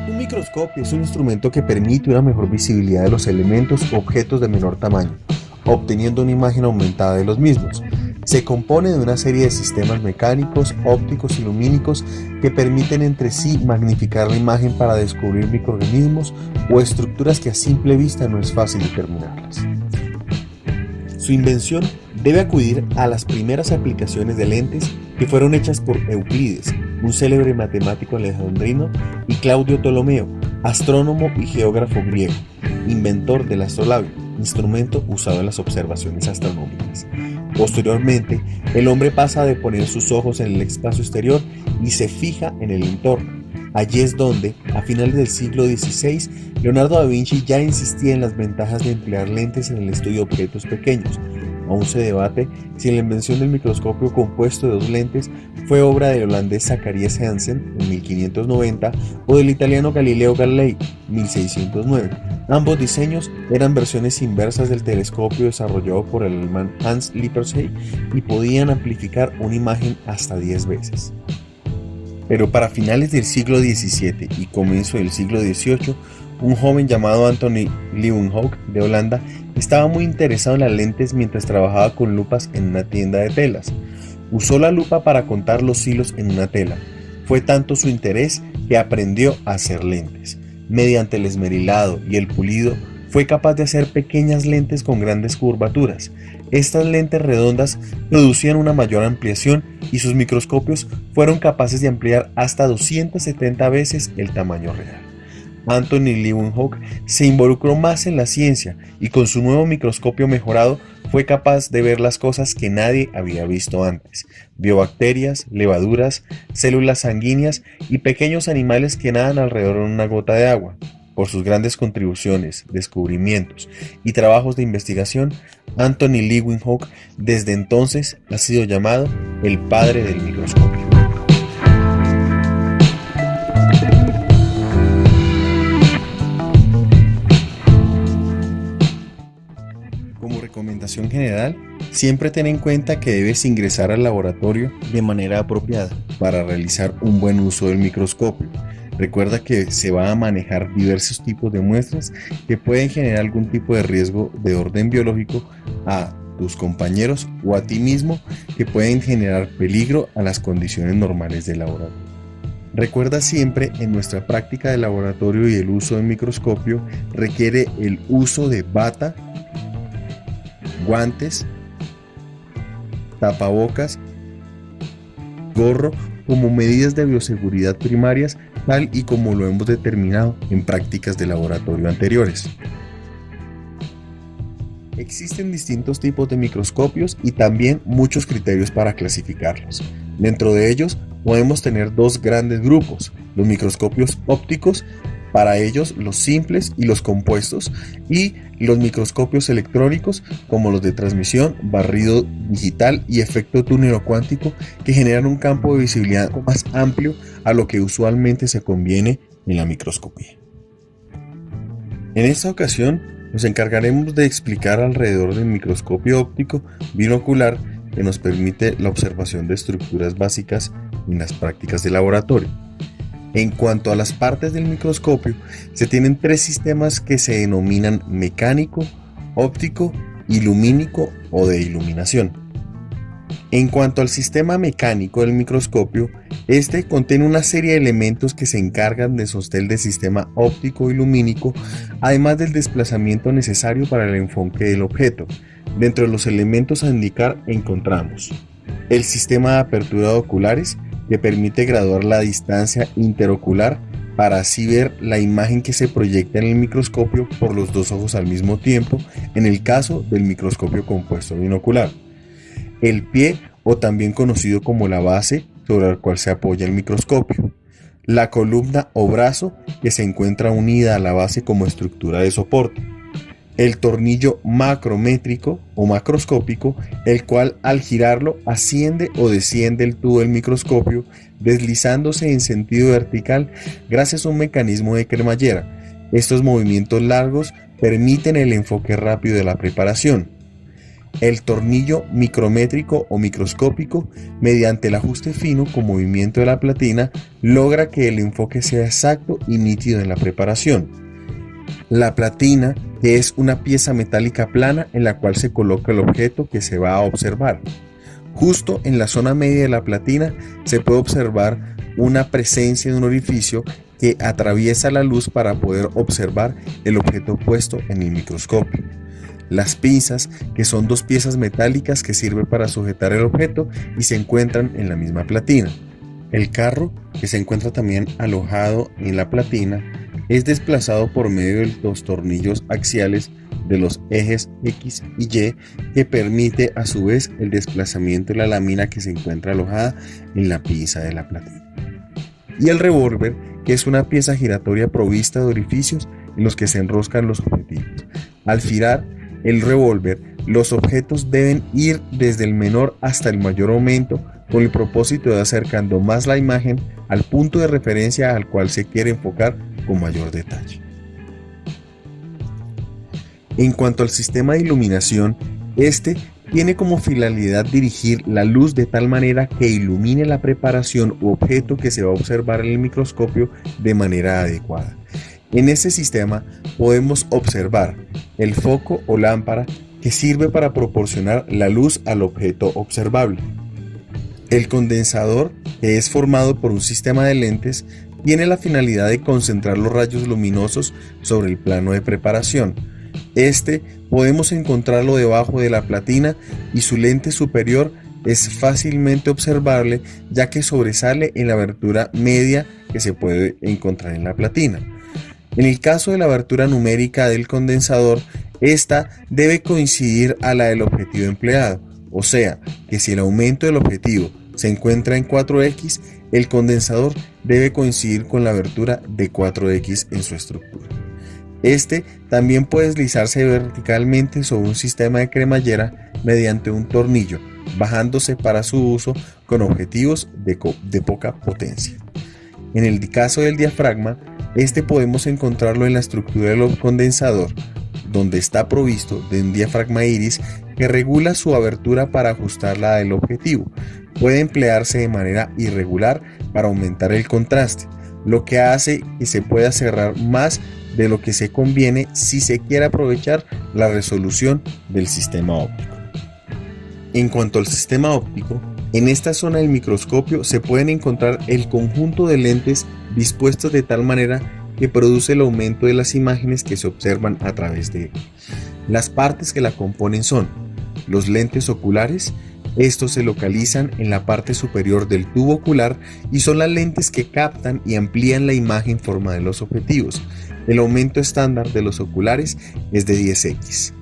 Un microscopio es un instrumento que permite una mejor visibilidad de los elementos o objetos de menor tamaño, obteniendo una imagen aumentada de los mismos. Se compone de una serie de sistemas mecánicos, ópticos y lumínicos que permiten entre sí magnificar la imagen para descubrir microorganismos o estructuras que a simple vista no es fácil determinarlas. Su invención debe acudir a las primeras aplicaciones de lentes que fueron hechas por Euclides, un célebre matemático alejandrino, y Claudio Ptolomeo, astrónomo y geógrafo griego, inventor del astrolabio, instrumento usado en las observaciones astronómicas. Posteriormente, el hombre pasa de poner sus ojos en el espacio exterior y se fija en el entorno. Allí es donde, a finales del siglo XVI, Leonardo da Vinci ya insistía en las ventajas de emplear lentes en el estudio de objetos pequeños. Aún se debate si la invención del microscopio compuesto de dos lentes fue obra del holandés Zacharias Janssen en 1590 o del italiano Galileo Galilei 1609. Ambos diseños eran versiones inversas del telescopio desarrollado por el alemán Hans Lippershey y podían amplificar una imagen hasta 10 veces. Pero para finales del siglo XVII y comienzo del siglo XVIII, un joven llamado Anthony Leeuwenhoek de Holanda estaba muy interesado en las lentes mientras trabajaba con lupas en una tienda de telas. Usó la lupa para contar los hilos en una tela. Fue tanto su interés que aprendió a hacer lentes. Mediante el esmerilado y el pulido, fue capaz de hacer pequeñas lentes con grandes curvaturas. Estas lentes redondas producían una mayor ampliación y sus microscopios fueron capaces de ampliar hasta 270 veces el tamaño real. Anthony Leeuwenhoek se involucró más en la ciencia y con su nuevo microscopio mejorado fue capaz de ver las cosas que nadie había visto antes. Vio bacterias, levaduras, células sanguíneas y pequeños animales que nadan alrededor de una gota de agua. Por sus grandes contribuciones, descubrimientos y trabajos de investigación, Anthony Leeuwenhoek desde entonces ha sido llamado el padre del microscopio. Como recomendación general, siempre ten en cuenta que debes ingresar al laboratorio de manera apropiada para realizar un buen uso del microscopio. Recuerda que se va a manejar diversos tipos de muestras que pueden generar algún tipo de riesgo de orden biológico a tus compañeros o a ti mismo, que pueden generar peligro a las condiciones normales del laboratorio. Recuerda siempre, en nuestra práctica de laboratorio y el uso del microscopio requiere el uso de bata, guantes, tapabocas, gorro como medidas de bioseguridad primarias, tal y como lo hemos determinado en prácticas de laboratorio anteriores. Existen distintos tipos de microscopios y también muchos criterios para clasificarlos. Dentro de ellos podemos tener dos grandes grupos: los microscopios ópticos, para ellos los simples y los compuestos, y los microscopios electrónicos como los de transmisión, barrido digital y efecto túnel cuántico, que generan un campo de visibilidad más amplio a lo que usualmente se conviene en la microscopía. En esta ocasión nos encargaremos de explicar alrededor del microscopio óptico binocular, que nos permite la observación de estructuras básicas en las prácticas de laboratorio. En cuanto a las partes del microscopio, se tienen tres sistemas que se denominan mecánico, óptico y lumínico o de iluminación. En cuanto al sistema mecánico del microscopio, este contiene una serie de elementos que se encargan de sostener el sistema óptico y lumínico, además del desplazamiento necesario para el enfoque del objeto. Dentro de los elementos a indicar encontramos el sistema de apertura de oculares, que permite graduar la distancia interocular para así ver la imagen que se proyecta en el microscopio por los dos ojos al mismo tiempo, en el caso del microscopio compuesto binocular. El pie, o también conocido como la base sobre la cual se apoya el microscopio. La columna o brazo, que se encuentra unida a la base como estructura de soporte. el tornillo macrométrico o macroscópico, el cual al girarlo asciende o desciende el tubo del microscopio deslizándose en sentido vertical gracias a un mecanismo de cremallera. Estos movimientos largos permiten el enfoque rápido de la preparación. El tornillo micrométrico o microscópico, mediante el ajuste fino con movimiento de la platina, logra que el enfoque sea exacto y nítido en la preparación. La platina, que es una pieza metálica plana en la cual se coloca el objeto que se va a observar. Justo en la zona media de la platina se puede observar una presencia de un orificio que atraviesa la luz para poder observar el objeto puesto en el microscopio. Las pinzas, que son dos piezas metálicas que sirven para sujetar el objeto y se encuentran en la misma platina. El carro, que se encuentra también alojado en la platina, es desplazado por medio de los tornillos axiales de los ejes X y Y, que permite a su vez el desplazamiento de la lámina que se encuentra alojada en la pinza de la platina. Y el revólver, que es una pieza giratoria provista de orificios en los que se enroscan los objetivos. Al girar el revólver, los objetos deben ir desde el menor hasta el mayor aumento con el propósito de acercando más la imagen al punto de referencia al cual se quiere enfocar con mayor detalle. En cuanto al sistema de iluminación, este tiene como finalidad dirigir la luz de tal manera que ilumine la preparación u objeto que se va a observar en el microscopio de manera adecuada. En este sistema podemos observar el foco o lámpara que sirve para proporcionar la luz al objeto observable. El condensador, que es formado por un sistema de lentes, tiene la finalidad de concentrar los rayos luminosos sobre el plano de preparación. Podemos encontrarlo debajo de la platina y su lente superior es fácilmente observable ya que sobresale en la abertura media que se puede encontrar en la platina. En el caso de la abertura numérica del condensador, esta debe coincidir a la del objetivo empleado, o sea, que si el aumento del objetivo se encuentra en 4X, el condensador debe coincidir con la abertura de 4X en su estructura. También puede deslizarse verticalmente sobre un sistema de cremallera mediante un tornillo, bajándose para su uso con objetivos de poca potencia. En el caso del diafragma, podemos encontrarlo en la estructura del condensador, donde está provisto de un diafragma iris que regula su abertura para ajustarla al objetivo. Puede emplearse de manera irregular para aumentar el contraste, lo que hace que se pueda cerrar más de lo que se conviene si se quiere aprovechar la resolución del sistema óptico. En cuanto al sistema óptico, en esta zona del microscopio se pueden encontrar el conjunto de lentes dispuestos de tal manera que produce el aumento de las imágenes que se observan a través de él. Las partes que la componen son los lentes oculares. Estos se localizan en la parte superior del tubo ocular y son las lentes que captan y amplían la imagen forma de los objetivos. El aumento estándar de los oculares es de 10x.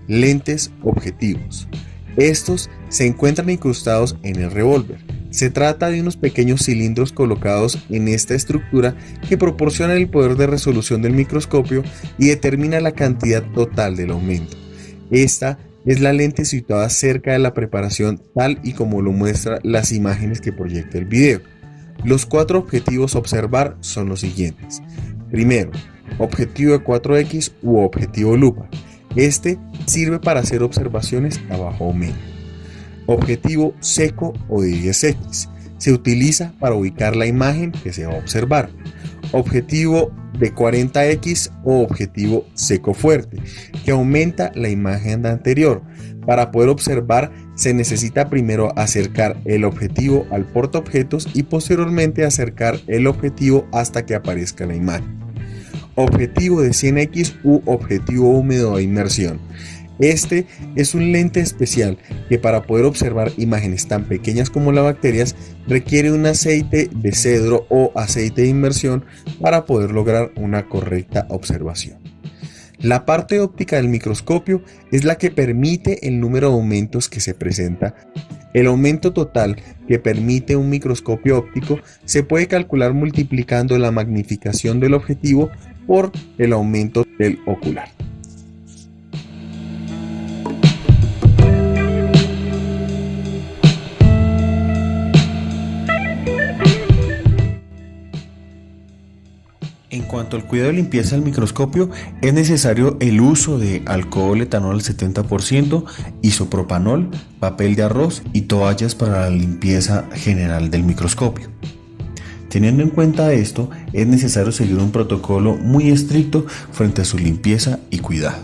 Lentes objetivos. Estos se encuentran incrustados en el revólver. Se trata de unos pequeños cilindros colocados en esta estructura que proporcionan el poder de resolución del microscopio y determina la cantidad total del aumento. Esta es la lente situada cerca de la preparación tal y como lo muestran las imágenes que proyecta el video. Los 4 objetivos a observar son los siguientes. Primero, objetivo de 4X u objetivo lupa. Sirve para hacer observaciones a bajo aumento. Objetivo seco o de 10X. Se utiliza para ubicar la imagen que se va a observar. Objetivo de 40X o objetivo seco fuerte, que aumenta la imagen anterior. Para poder observar se necesita primero acercar el objetivo al portaobjetos y posteriormente acercar el objetivo hasta que aparezca la imagen. Objetivo de 100X u objetivo húmedo de inmersión. Es un lente especial que para poder observar imágenes tan pequeñas como las bacterias requiere un aceite de cedro o aceite de inmersión para poder lograr una correcta observación. La parte óptica del microscopio es la que permite el número de aumentos que se presenta. El aumento total que permite un microscopio óptico se puede calcular multiplicando la magnificación del objetivo por el aumento del ocular. En cuanto al cuidado de limpieza del microscopio, es necesario el uso de alcohol etanol al 70%, isopropanol, papel de arroz y toallas para la limpieza general del microscopio. Teniendo en cuenta esto, es necesario seguir un protocolo muy estricto frente a su limpieza y cuidado.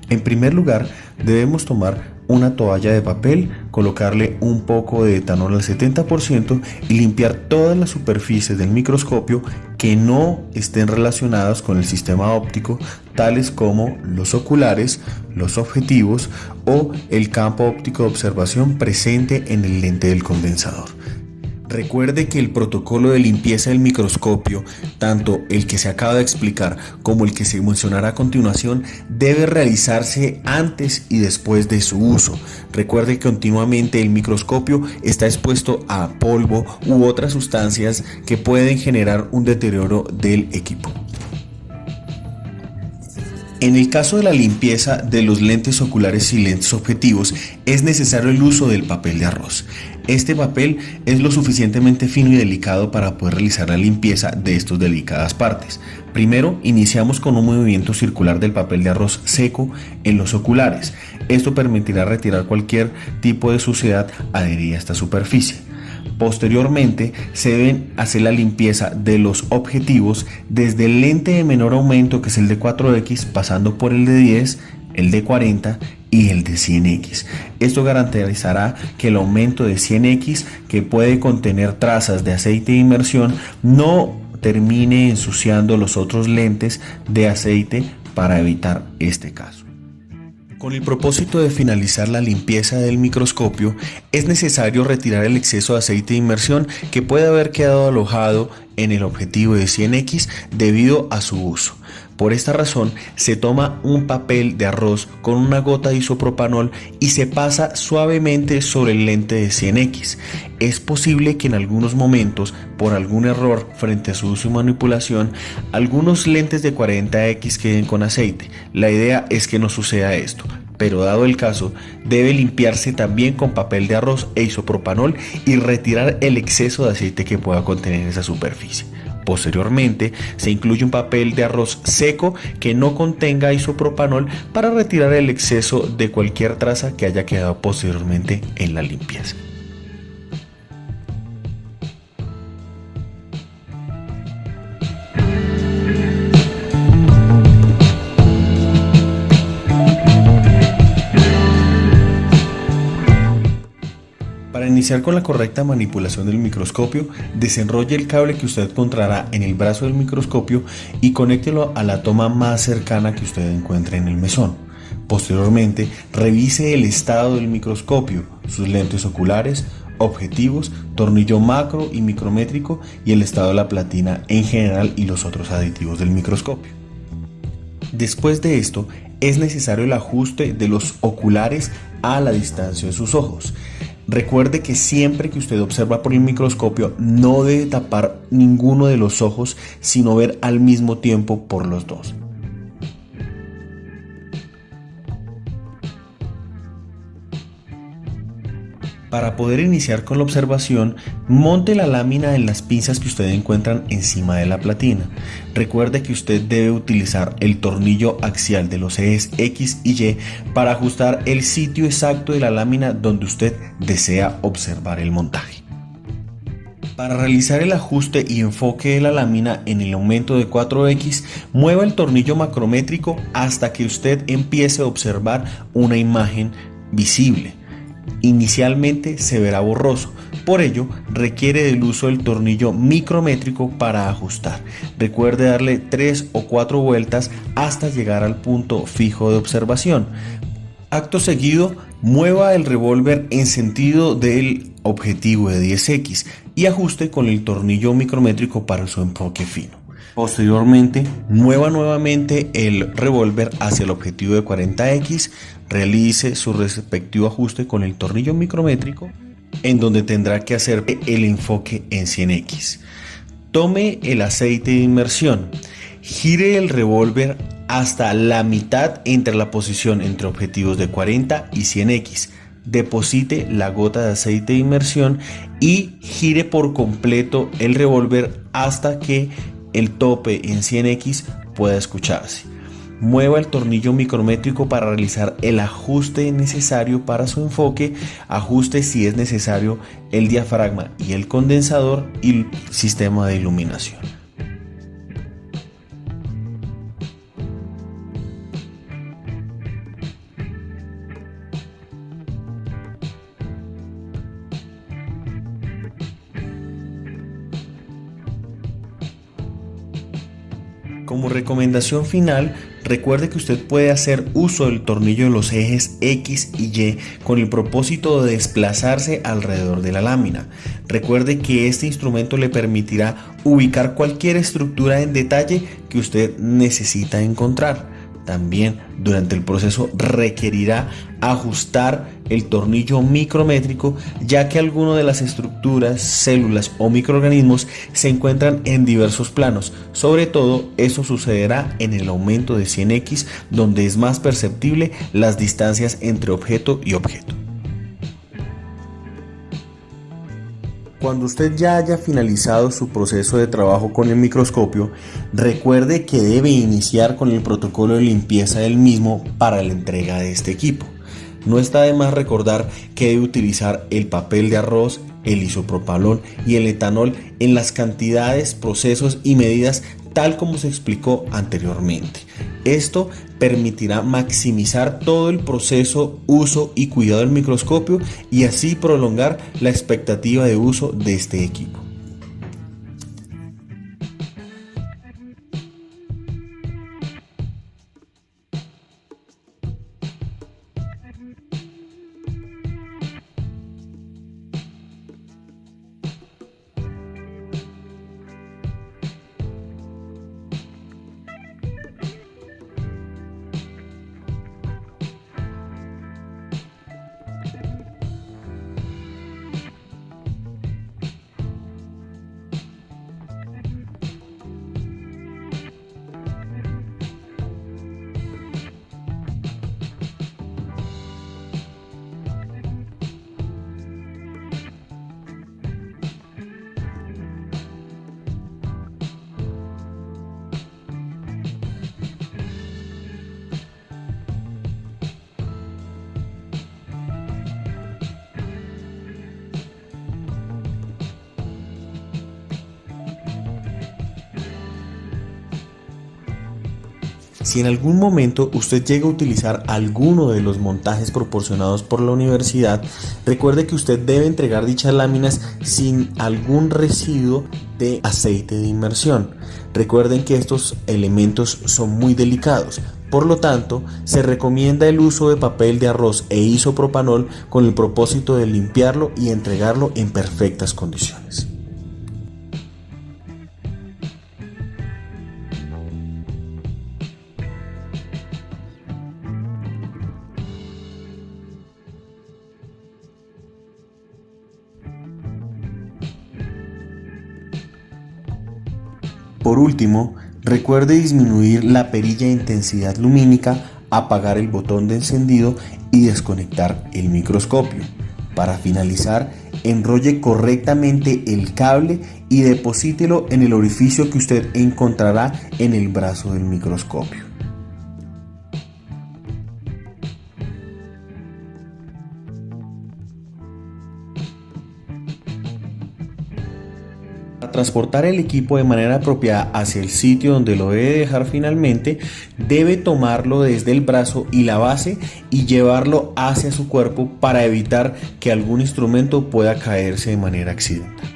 En primer lugar, debemos tomar una toalla de papel, colocarle un poco de etanol al 70% y limpiar todas las superficies del microscopio que no estén relacionadas con el sistema óptico, tales como los oculares, los objetivos o el campo óptico de observación presente en el lente del condensador. Recuerde que el protocolo de limpieza del microscopio, tanto el que se acaba de explicar como el que se mencionará a continuación, debe realizarse antes y después de su uso. Recuerde que continuamente el microscopio está expuesto a polvo u otras sustancias que pueden generar un deterioro del equipo. En el caso de la limpieza de los lentes oculares y lentes objetivos, es necesario el uso del papel de arroz. Este papel es lo suficientemente fino y delicado para poder realizar la limpieza de estas delicadas partes. Primero, iniciamos con un movimiento circular del papel de arroz seco en los oculares. Esto permitirá retirar cualquier tipo de suciedad adherida a esta superficie. Posteriormente, se deben hacer la limpieza de los objetivos desde el lente de menor aumento, que es el de 4X, pasando por el de 10, el de 40 y el de 100X. Esto garantizará que el aumento de 100X, que puede contener trazas de aceite de inmersión, no termine ensuciando los otros lentes de aceite para evitar este caso. Con el propósito de finalizar la limpieza del microscopio, es necesario retirar el exceso de aceite de inmersión que puede haber quedado alojado en el objetivo de 100X debido a su uso. Por esta razón, se toma un papel de arroz con una gota de isopropanol y se pasa suavemente sobre el lente de 100X. Es posible que en algunos momentos, por algún error frente a su uso y manipulación, algunos lentes de 40X queden con aceite. La idea es que no suceda esto, pero dado el caso, debe limpiarse también con papel de arroz e isopropanol y retirar el exceso de aceite que pueda contener esa superficie. Posteriormente, se incluye un papel de arroz seco que no contenga isopropanol para retirar el exceso de cualquier traza que haya quedado posteriormente en la limpieza. Para iniciar con la correcta manipulación del microscopio, desenrolle el cable que usted encontrará en el brazo del microscopio y conéctelo a la toma más cercana que usted encuentre en el mesón. Posteriormente, revise el estado del microscopio, sus lentes oculares, objetivos, tornillo macro y micrométrico y el estado de la platina en general y los otros aditivos del microscopio. Después de esto, es necesario el ajuste de los oculares a la distancia de sus ojos. Recuerde que siempre que usted observa por el microscopio no debe tapar ninguno de los ojos, sino ver al mismo tiempo por los dos. Para poder iniciar con la observación, monte la lámina en las pinzas que ustedes encuentran encima de la platina. Recuerde que usted debe utilizar el tornillo axial de los ejes X y Y para ajustar el sitio exacto de la lámina donde usted desea observar el montaje. Para realizar el ajuste y enfoque de la lámina en el aumento de 4X, mueva el tornillo macrométrico hasta que usted empiece a observar una imagen visible. Inicialmente se verá borroso, por ello requiere del uso del tornillo micrométrico para ajustar. Recuerde darle 3 o 4 vueltas hasta llegar al punto fijo de observación. Acto seguido, mueva el revólver en sentido del objetivo de 10X y ajuste con el tornillo micrométrico para su enfoque fino. Posteriormente, mueva nuevamente el revólver hacia el objetivo de 40X, realice su respectivo ajuste con el tornillo micrométrico, en donde tendrá que hacer el enfoque en 100X. Tome el aceite de inmersión, gire el revólver hasta la mitad entre la posición entre objetivos de 40 y 100X. Deposite la gota de aceite de inmersión y gire por completo el revólver hasta que el tope en 100x pueda escucharse. Mueva el tornillo micrométrico para realizar el ajuste necesario para su enfoque. Ajuste si es necesario el diafragma y el condensador y el sistema de iluminación. Como recomendación final, recuerde que usted puede hacer uso del tornillo de los ejes X y Y con el propósito de desplazarse alrededor de la lámina. Recuerde que este instrumento le permitirá ubicar cualquier estructura en detalle que usted necesita encontrar. También durante el proceso requerirá ajustar el tornillo micrométrico, ya que algunas de las estructuras, células o microorganismos se encuentran en diversos planos. Sobre todo, eso sucederá en el aumento de 100x, donde es más perceptible las distancias entre objeto y objeto. Cuando usted ya haya finalizado su proceso de trabajo con el microscopio, recuerde que debe iniciar con el protocolo de limpieza del mismo para la entrega de este equipo. No está de más recordar que debe utilizar el papel de arroz, el isopropalol y el etanol en las cantidades, procesos y medidas tal como se explicó anteriormente. Esto permitirá maximizar todo el proceso, uso y cuidado del microscopio y así prolongar la expectativa de uso de este equipo. Si en algún momento usted llega a utilizar alguno de los montajes proporcionados por la universidad, recuerde que usted debe entregar dichas láminas sin algún residuo de aceite de inmersión. Recuerden que estos elementos son muy delicados. Por lo tanto, se recomienda el uso de papel de arroz e isopropanol con el propósito de limpiarlo y entregarlo en perfectas condiciones. Por último, recuerde disminuir la perilla de intensidad lumínica, apagar el botón de encendido y desconectar el microscopio. Para finalizar, enrolle correctamente el cable y deposítelo en el orificio que usted encontrará en el brazo del microscopio. Para transportar el equipo de manera apropiada hacia el sitio donde lo debe dejar finalmente, debe tomarlo desde el brazo y la base y llevarlo hacia su cuerpo para evitar que algún instrumento pueda caerse de manera accidental.